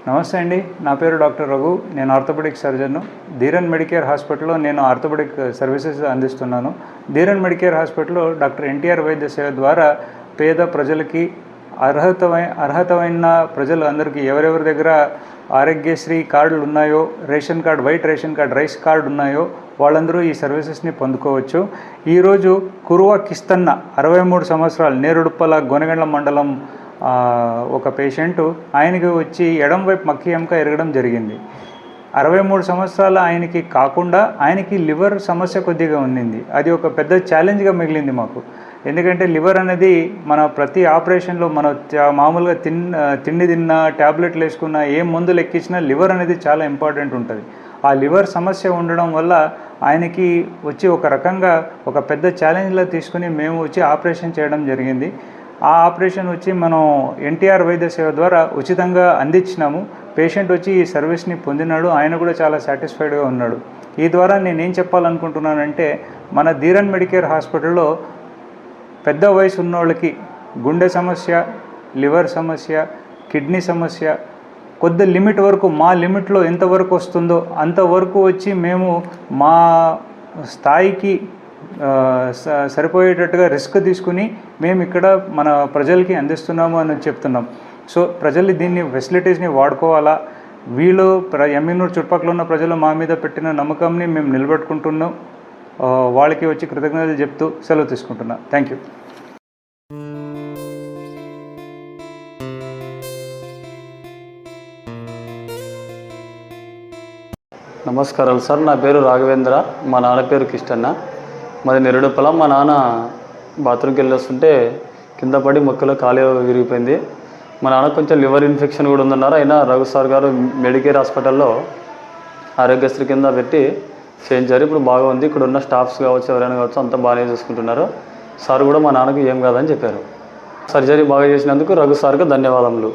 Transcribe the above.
నమస్తే అండి. నా పేరు డాక్టర్ రఘు. నేను ఆర్థోపెడిక్ సర్జన్ను. ధీరన్ మెడికేర్ హాస్పిటల్లో నేను ఆర్థోపెడిక్ సర్వీసెస్ అందిస్తున్నాను. ధీరన్ మెడికేర్ హాస్పిటల్లో డాక్టర్ ఎన్టీఆర్ వైద్య సేవ ద్వారా పేద ప్రజలకి అర్హతమైన ప్రజలు అందరికీ ఎవరెవరి దగ్గర ఆరోగ్యశ్రీ కార్డులు ఉన్నాయో, ration card, white ration card, rice card ఉన్నాయో వాళ్ళందరూ ఈ సర్వీసెస్ని పొందుకోవచ్చు. ఈరోజు కురువ కిస్తన్న 63 సంవత్సరాలు, నేరుడుప్పల గొనగండ్ల మండలం ఒక పేషెంటు, ఆయనకి వచ్చి ఎడం వైపు మక్కి ఎముక ఎరగడం జరిగింది. 63 సంవత్సరాలు ఆయనకి కాకుండా ఆయనకి లివర్ సమస్య కొద్దిగా ఉండింది. అది ఒక పెద్ద ఛాలెంజ్గా మిగిలింది మాకు. ఎందుకంటే లివర్ అనేది మన ప్రతి ఆపరేషన్లో మన మామూలుగా తిండి తిన్నా, ట్యాబ్లెట్లు వేసుకున్నా, ఏ మందులు ఎక్కించినా లివర్ అనేది చాలా ఇంపార్టెంట్ ఉంటుంది. ఆ లివర్ సమస్య ఉండడం వల్ల ఆయనకి వచ్చి ఒక రకంగా ఒక పెద్ద ఛాలెంజ్లా తీసుకుని మేము వచ్చి ఆపరేషన్ చేయడం జరిగింది. ఆ ఆపరేషన్ వచ్చి మనం ఎన్టీఆర్ వైద్య సేవ ద్వారా ఉచితంగా అందించినాము. పేషెంట్ వచ్చి ఈ సర్వీస్ని పొందినాడు. ఆయన కూడా చాలా సాటిస్ఫైడ్గా ఉన్నాడు. ఈ ద్వారా నేనేం చెప్పాలనుకుంటున్నానంటే, మన ధీరన్ మెడికేర్ హాస్పిటల్లో పెద్ద వయసు ఉన్నోళ్ళకి గుండె సమస్య, లివర్ సమస్య, కిడ్నీ సమస్య కొద్ది లిమిట్ వరకు, మా లిమిట్లో ఎంతవరకు వస్తుందో అంతవరకు వచ్చి మేము మా స్థాయికి సరిపోయేటట్టుగా రిస్క్ తీసుకుని మేము ఇక్కడ మన ప్రజలకి అందిస్తున్నాము అని చెప్తున్నాం. సో ప్రజలు దీన్ని ఫెసిలిటీస్ని వాడుకోవాలా. వీళ్ళు ఎమ్మిగనూరు చుట్టుపక్కల ఉన్న ప్రజలు మా మీద పెట్టిన నమ్మకంని మేము నిలబెట్టుకుంటున్నాం. వాళ్ళకి వచ్చి కృతజ్ఞతలు చెప్తూ సెలవు తీసుకుంటున్నా. Thank you. నమస్కారాలు సార్. నా పేరు రాఘవేంద్ర. మా నాన్న పేరు కిష్టన్న. మాది నెరుడుప్పల. మా నాన్న బాత్రూమ్కి వెళ్ళి వస్తుంటే కింద పడి మొక్కలో కాలు విరిగిపోయింది. మా నాన్న కొంచెం లివర్ ఇన్ఫెక్షన్ కూడా ఉందన్నారు. అయినా రఘు సార్ గారు మెడికేర్ హాస్పిటల్లో ఆరోగ్యశ్రీ కింద పెట్టి చేయించారు. ఇప్పుడు బాగా ఉంది. ఇక్కడ ఉన్న స్టాఫ్స్ కావచ్చు, ఎవరైనా కావచ్చు, అంతా బాగానే చూసుకుంటున్నారు. సార్ కూడా మా నాన్నకు ఏం కాదని చెప్పారు. సర్జరీ బాగా చేసినందుకు రఘు సార్కి ధన్యవాదములు.